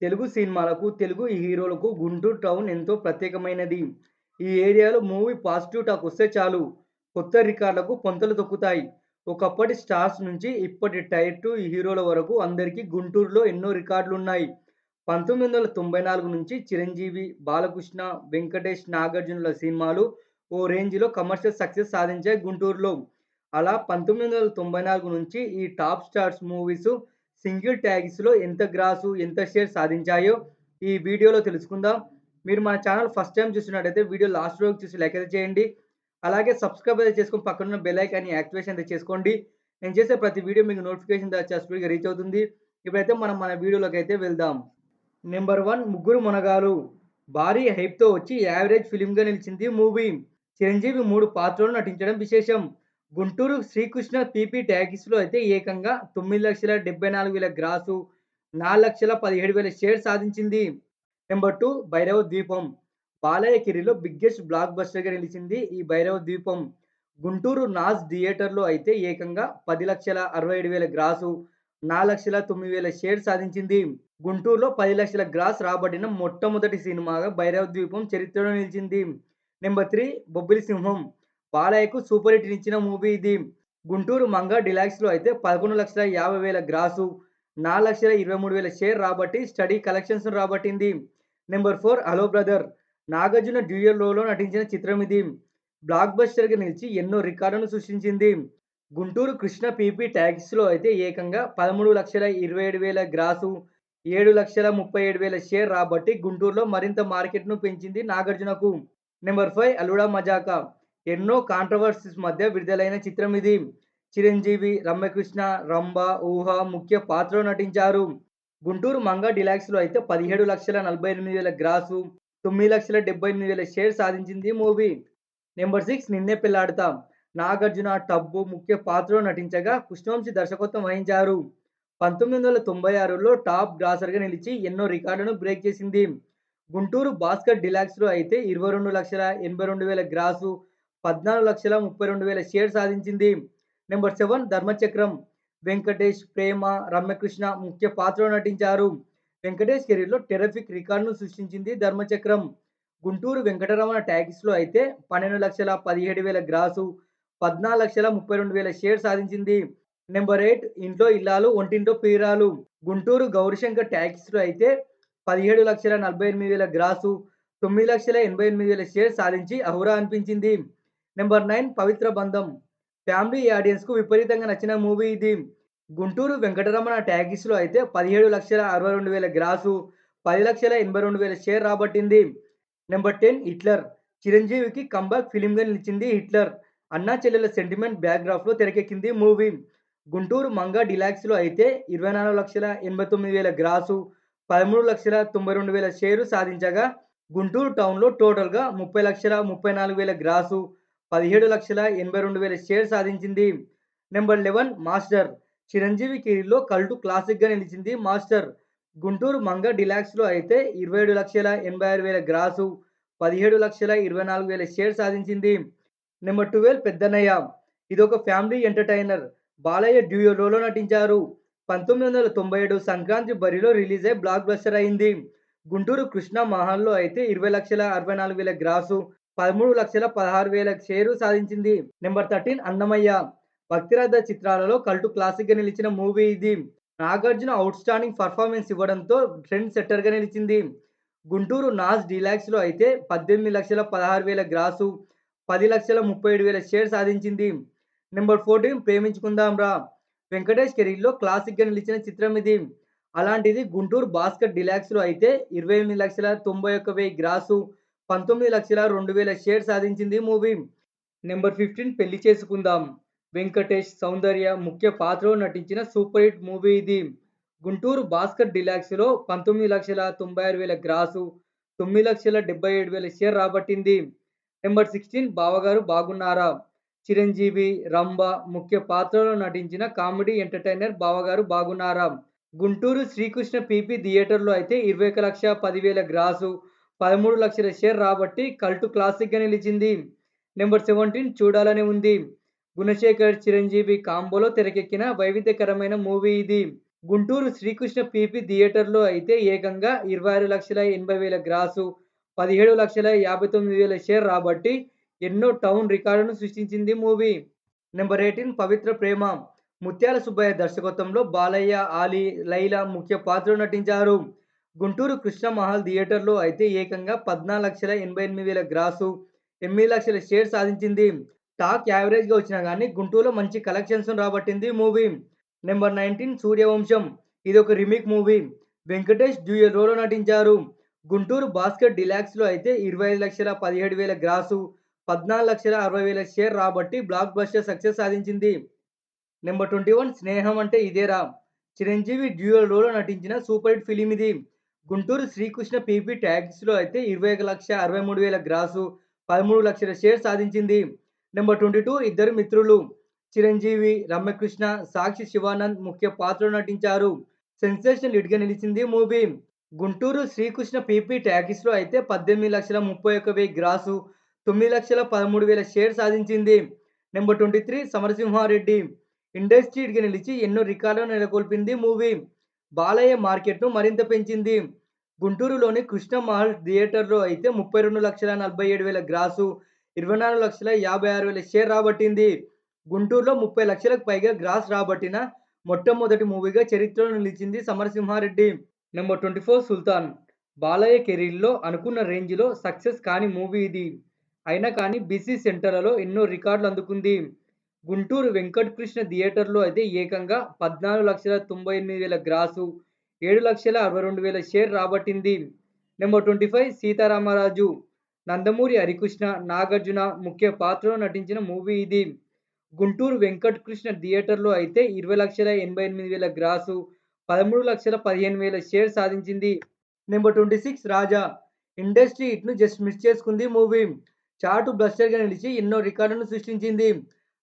తెలుగు సినిమాలకు, తెలుగు హీరోలకు గుంటూరు టౌన్ ఎంతో ప్రత్యేకమైనది. ఈ ఏరియాలో మూవీ పాజిటివ్ టాక్ వస్తే చాలు, కొత్త రికార్డులకు పుంతలు తొక్కుతాయి. ఒకప్పటి స్టార్స్ నుంచి ఇప్పటి టైర్ 2 హీరోల వరకు అందరికీ గుంటూరులో ఎన్నో రికార్డులున్నాయి. 1994 నుంచి చిరంజీవి, బాలకృష్ణ, వెంకటేష్, నాగార్జునల సినిమాలు ఓ రేంజ్‌లో కమర్షియల్ సక్సెస్ సాధించాయి గుంటూరులో. అలా 1994 నుంచి ఈ టాప్ స్టార్స్ మూవీస్ సింగిల్ ట్యాగ్స్‌లో ఎంత గ్రాసు, ఎంత షేర్ సాధించాయో ఈ వీడియోలో తెలుసుకుందాం. మీరు మన ఛానల్ ఫస్ట్ టైమ్ చూస్తున్నట్టయితే వీడియో లాస్ట్ వరకు చూసి లైక్ అయితే చేయండి. అలాగే సబ్స్క్రైబ్ అయితే చేసుకొని పక్కనున్న బెల్ ఐకాన్‌ని యాక్టివేషన్ అయితే చేసుకోండి. నేను చేసే ప్రతి వీడియో మీకు నోటిఫికేషన్ ద్వారా స్పీడ్‌గా రీచ్ అవుతుంది. ఇప్పుడైతే మనం మన వీడియోలోకైతే వెళ్దాం. నెంబర్ 1 ముగ్గురు మునగాలు. భారీ హైప్‌తో వచ్చి యావరేజ్ ఫిల్మ్‌గా నిలిచింది మూవీ. చిరంజీవి 3 పాత్రల్లో నటించడం విశేషం. గుంటూరు శ్రీకృష్ణ పీపీ టాకీస్‌లో అయితే ఏకంగా 9,74,000 గ్రాసు, 4,17,000 షేర్ సాధించింది. నెంబర్ 2 భైరవ ద్వీపం. బాలయ్య కెరీర్‌లో బిగ్గెస్ట్ బ్లాక్ బస్టర్‌గా నిలిచింది ఈ భైరవ ద్వీపం. గుంటూరు నాజ్ థియేటర్‌లో అయితే ఏకంగా 10,67,000 గ్రాసు, 4,09,000 షేర్ సాధించింది. గుంటూరులో 10,00,000 గ్రాస్ రాబట్టిన మొట్టమొదటి సినిమాగా భైరవ ద్వీపం చరిత్రలో నిలిచింది. నెంబర్ 3 బొబ్బిలి సింహం. బాలయ్యకు సూపర్ హిట్ ఇచ్చిన మూవీ ఇది. గుంటూరు మంగ డిలాక్స్‌లో అయితే 11,50,000 గ్రాసు, 4,23,000 షేర్ రాబట్టి స్టడీ కలెక్షన్స్ రాబట్టింది. Number 4 hello brother. Nagarjuna dual రోల్‌లో నటించిన చిత్రం ఇది. బ్లాక్ బస్టర్‌గా నిలిచి ఎన్నో రికార్డులను సృష్టించింది. గుంటూరు కృష్ణ పీపీ టాకీస్‌లో అయితే ఏకంగా 13,27,000 గ్రాసు, 7,37,000 షేర్ రాబట్టి గుంటూరులో మరింత మార్కెట్‌ను పెంచింది నాగార్జునకు. నెంబర్ 5 అల్లుడా మజాకా. ఎన్నో కాంట్రోవర్సీస్ మధ్య విడుదలైన చిత్రం ఇది. చిరంజీవి, రమ్యకృష్ణ, రంభ, ఊహ ముఖ్య పాత్రలో నటించారు. గుంటూరు మంగ డిలాక్స్‌లో అయితే 17,48,000 గ్రాసు, 9,78,000 షేర్ సాధించింది మూవీ. నెంబర్ 6 నిన్నే పెళ్లాడతా. నాగార్జున, టబ్బు ముఖ్య పాత్రలో నటించగా కృష్ణవంశీ దర్శకత్వం వహించారు. 1996లో టాప్ గ్రాసర్‌గా నిలిచి ఎన్నో రికార్డులను బ్రేక్ చేసింది. గుంటూరు భాస్కర్ డిలాక్స్‌లో అయితే 22,82,000 గ్రాసు, 14,32,000 షేర్ సాధించింది. నెంబర్ 7 ధర్మచక్రం. వెంకటేష్, ప్రేమ, రమ్యకృష్ణ ముఖ్య పాత్రలో నటించారు. వెంకటేష్ కెరీర్‌లో టెర్రిఫిక్ రికార్డును సృష్టించింది ధర్మచక్రం. గుంటూరు వెంకటరమణ టాకీస్‌లో అయితే 12,17,000 గ్రాసు, 14,32,000 షేర్ సాధించింది. నెంబర్ 8 ఇంట్లో ఇల్లాలు, ఒంటింటో ప్రియురాలు. గుంటూరు గౌరీశంకర్ టాకీస్‌లో అయితే 17,48,000 గ్రాసు, 9,88,000 షేర్ సాధించి ఔరా అనిపించింది. నెంబర్ 9 పవిత్ర బంధం. ఫ్యామిలీ ఆడియన్స్‌కు విపరీతంగా నచ్చిన మూవీ ఇది. గుంటూరు వెంకటరమణ టాకీస్‌లో అయితే 17,62,000 గ్రాసు, 10,82,000 షేర్ రాబట్టింది. Number 10 Hitler. చిరంజీవికి కమ్‌బ్యాక్ ఫిల్మ్‌గా నిలిచింది హిట్లర్. అన్నా చెల్లెల సెంటిమెంట్ బ్యాక్‌డ్రాప్‌లో తెరకెక్కింది మూవీ. గుంటూరు మంగ డిలాక్స్‌లో అయితే 24,89,000 గ్రాసు, 13,92,000 షేరు సాధించగా గుంటూరు టౌన్‌లో టోటల్‌గా 30,34,000 గ్రాసు, 17,82,000 షేర్ సాధించింది. Number 11 master. చిరంజీవి కెరీర్‌లో కల్ట్ క్లాసిక్‌గా నిలిచింది మాస్టర్. గుంటూరు మంగ డిలాక్స్‌లో అయితే 27,86,000 గ్రాసు, 17,24,000 షేర్ సాధించింది. నెంబర్ 12 పెద్దన్నయ్య. ఇదొక ఫ్యామిలీ ఎంటర్‌టైనర్. బాలయ్య డ్యూయల్ రోల్‌లో నటించారు. 1997 సంక్రాంతి బరిలో రిలీజ్ అయ్యి బ్లాక్ బస్టర్ అయింది. గుంటూరు కృష్ణ మహల్‌లో అయితే 20,64,000 గ్రాసు, 13,16,000 షేరు సాధించింది. నెంబర్ 13 అన్నమయ్య. భక్తిరథ చిత్రాలలో కల్ట్ క్లాసిక్‌గా నిలిచిన మూవీ ఇది. నాగార్జున ఔట్‌స్టాండింగ్ పెర్ఫార్మెన్స్ ఇవ్వడంతో ట్రెండ్ సెట్టర్‌గా నిలిచింది. గుంటూరు నాజ్ డీలాక్స్‌లో అయితే 18,16,000 గ్రాసు, 10,37,000 షేర్ సాధించింది. నెంబర్ 14 ప్రేమించుకుందాం రా. వెంకటేష్ కెరీర్‌లో క్లాసిక్‌గా నిలిచిన చిత్రం ఇది. అలాంటిది గుంటూరు భాస్కర్ డీలాక్స్‌లో అయితే 28,91,000 గ్రాసు, 19,02,000 షేర్ సాధించింది మూవీ. నెంబర్ 15 పెళ్లి చేసుకుందాం. వెంకటేష్, సౌందర్య ముఖ్య పాత్రలో నటించిన సూపర్ హిట్ మూవీ ఇది. గుంటూరు భాస్కర్ డీలాక్స్‌లో 19,96,000 గ్రాసు, 9,77,000 షేర్ రాబట్టింది. నెంబర్ 16 బావగారు బాగున్నారా. చిరంజీవి, రంభ ముఖ్య పాత్రలో నటించిన కామెడీ ఎంటర్‌టైనర్ బావగారు బాగున్నారా. గుంటూరు శ్రీకృష్ణ పీపీ థియేటర్‌లో అయితే 21,10,000 గ్రాసు, 13,00,000 షేర్ రాబట్టి కల్ట్ క్లాసిక్‌గా నిలిచింది. నెంబర్ 17 చూడాలని ఉంది. గుణశేఖర్, చిరంజీవి కాంబోలో తెరకెక్కిన వైవిధ్యకరమైన మూవీ ఇది. గుంటూరు శ్రీకృష్ణ పీపీ థియేటర్‌లో అయితే ఏకంగా 26,80,000 గ్రాసు, 17,59,000 షేర్ రాబట్టి ఎన్నో టౌన్ రికార్డులను సృష్టించింది మూవీ. నంబర్ 18 పవిత్ర ప్రేమ. ముత్యాల సుబ్బయ్య దర్శకత్వంలో బాలయ్య, ఆలీ, లైలా ముఖ్య పాత్రలో నటించారు. గుంటూరు కృష్ణ మహల్ థియేటర్‌లో అయితే ఏకంగా 14,88,000 గ్రాసు, 8,00,000 షేర్ సాధించింది. టాక్ యావరేజ్‌గా వచ్చినా గానీ గుంటూరులో మంచి కలెక్షన్స్‌ను రాబట్టింది మూవీ. నంబర్ 19 సూర్యవంశం. ఇదొక రీమేక్ మూవీ. వెంకటేష్ డ్యూయల్ రోల్‌లో నటించారు. గుంటూరు భాస్కర్ డీలక్స్‌లో అయితే 25,17,000 గ్రాసు, 14,60,000 షేర్ రాబట్టి బ్లాక్ బస్టర్ సక్సెస్ సాధించింది. నంబర్ 21 స్నేహం అంటే ఇదేరా. చిరంజీవి డ్యూయల్ రోల్‌లో నటించిన సూపర్ హిట్ ఫిల్మ్ ఇది. గుంటూరు శ్రీకృష్ణ పీపీ టాకీస్‌లో అయితే 21,63,000 గ్రాసు, 13,00,000 షేర్ సాధించింది. నంబర్ 22 ఇద్దరు మిత్రులు. చిరంజీవి, రమ్యకృష్ణ, సాక్షి శివానంద్ ముఖ్య పాత్రలో నటించారు. సెన్సేషనల్ హిట్‌గా నిలిచింది మూవీ. గుంటూరు శ్రీకృష్ణ పీపీ టాకీస్‌లో అయితే 18,31,000 గ్రాసు, 9,13,000 షేర్ సాధించింది. నంబర్ 23 సమరసింహారెడ్డి. ఇండస్ట్రీ హిట్‌గా నిలిచి ఎన్నో రికార్డులను నెలకొల్పింది మూవీ. బాలయ్య మార్కెట్‌ను మరింత పెంచింది. గుంటూరులోని కృష్ణ మహల్ థియేటర్‌లో అయితే 32,47,000 గ్రాసు, 24,56,000 షేర్ రాబట్టింది. గుంటూరులో 30,00,000కు పైగా గ్రాస్ రాబట్టిన మొట్టమొదటి మూవీగా చరిత్రలో నిలిచింది సమరసింహారెడ్డి. నంబర్ 24 సుల్తాన్. బాలయ్య కెరీర్‌లో అనుకున్న రేంజ్‌లో సక్సెస్ కాని మూవీ ఇది. అయినా కానీ బిజీ సెంటర్‌లలో ఎన్నో రికార్డులు అందుకుంది. గుంటూరు వెంకటకృష్ణ థియేటర్‌లో అయితే ఏకంగా 14,98,000 గ్రాసు, 7,62,000 షేర్ రాబట్టింది. నంబర్ 25 సీతారామరాజు. నందమూరి హరికృష్ణ, నాగార్జున ముఖ్య పాత్రలో నటించిన మూవీ ఇది. గుంటూరు వెంకటకృష్ణ థియేటర్‌లో అయితే 20,88,000 గ్రాసు, 13,15,000 షేర్ సాధించింది. నంబర్ 26 రాజా. ఇండస్ట్రీ హిట్‌ను జస్ట్ మిస్ చేసుకుంది మూవీ. చాటు బస్టర్‌గా నిలిచి ఎన్నో రికార్డులను సృష్టించింది.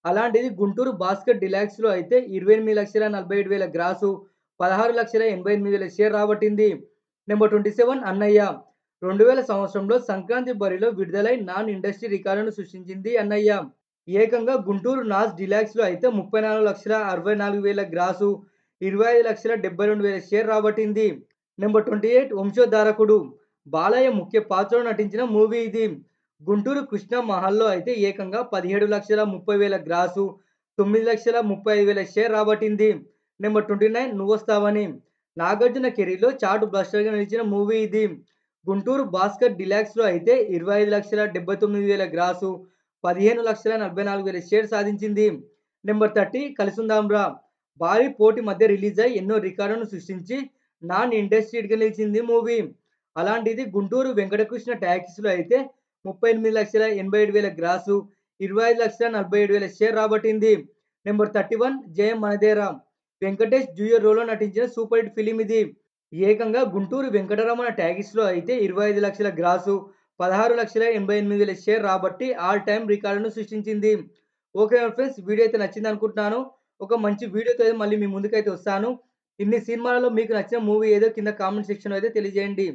అలాంటిది గుంటూరు భాస్కర్ డీలక్స్‌లో అయితే 28,47,000 గ్రాసు, 16,88,000 షేర్ రాబట్టింది. నంబర్ 27 అన్నయ్య. 2000 సంవత్సరంలో సంక్రాంతి బరిలో విడుదలై నాన్ ఇండస్ట్రీ రికార్డులను సృష్టించింది అన్నయ్య. ఏకంగా గుంటూరు నాస్ డీలక్స్‌లో అయితే 34,64,000 గ్రాసు, 25,72,000 షేర్ రాబట్టింది. నంబర్ 28 వంశోద్ధారకుడు. బాలయ్య ముఖ్య పాత్రలో నటించిన మూవీ ఇది. గుంటూరు కృష్ణ మహల్‌లో అయితే ఏకంగా 17,30,000 గ్రాసు, 9,35,000 షేర్ రాబట్టింది. నంబర్ 29 నువ్వొస్తావని. నాగార్జున కెరీర్‌లో చాటు బస్టర్‌గా నిలిచిన మూవీ ఇది. గుంటూరు భాస్కర్ డీలక్స్‌లో అయితే 25,79,000 గ్రాసు, 15,44,000 షేర్ సాధించింది. నంబర్ 30 కలిసుందాంరా. భారీ పోటీ మధ్య రిలీజ్ అయి ఎన్నో రికార్డులను సృష్టించి నాన్ ఇండస్ట్రీ హిట్‌గా నిలిచింది మూవీ. అలాంటిది గుంటూరు వెంకటకృష్ణ టాకీస్‌లో అయితే 38,87,000 గ్రాసు, 25,47,000 షేర్ రాబట్టింది. నంబర్ 31 జయం మనదేరా. వెంకటేష్ డ్యూయల్ రోల్‌లో నటించిన సూపర్ హిట్ ఫిల్మ్ ఇది. ఏకంగా గుంటూరు వెంకటరమణ టాకీస్‌లో అయితే 25,00,000 గ్రాసు, 16,88,000 షేర్ రాబట్టి ఆల్ టైమ్ రికార్డును సృష్టించింది. ఓకే ఫ్రెండ్స్, వీడియో అయితే నచ్చిందనుకుంటున్నాను. ఒక మంచి వీడియోతో అయితే మళ్ళీ మీ ముందుకైతే వస్తాను. ఇన్ని సినిమాలలో మీకు నచ్చిన మూవీ ఏదో కింద కామెంట్ సెక్షన్‌లో అయితే తెలియజేయండి.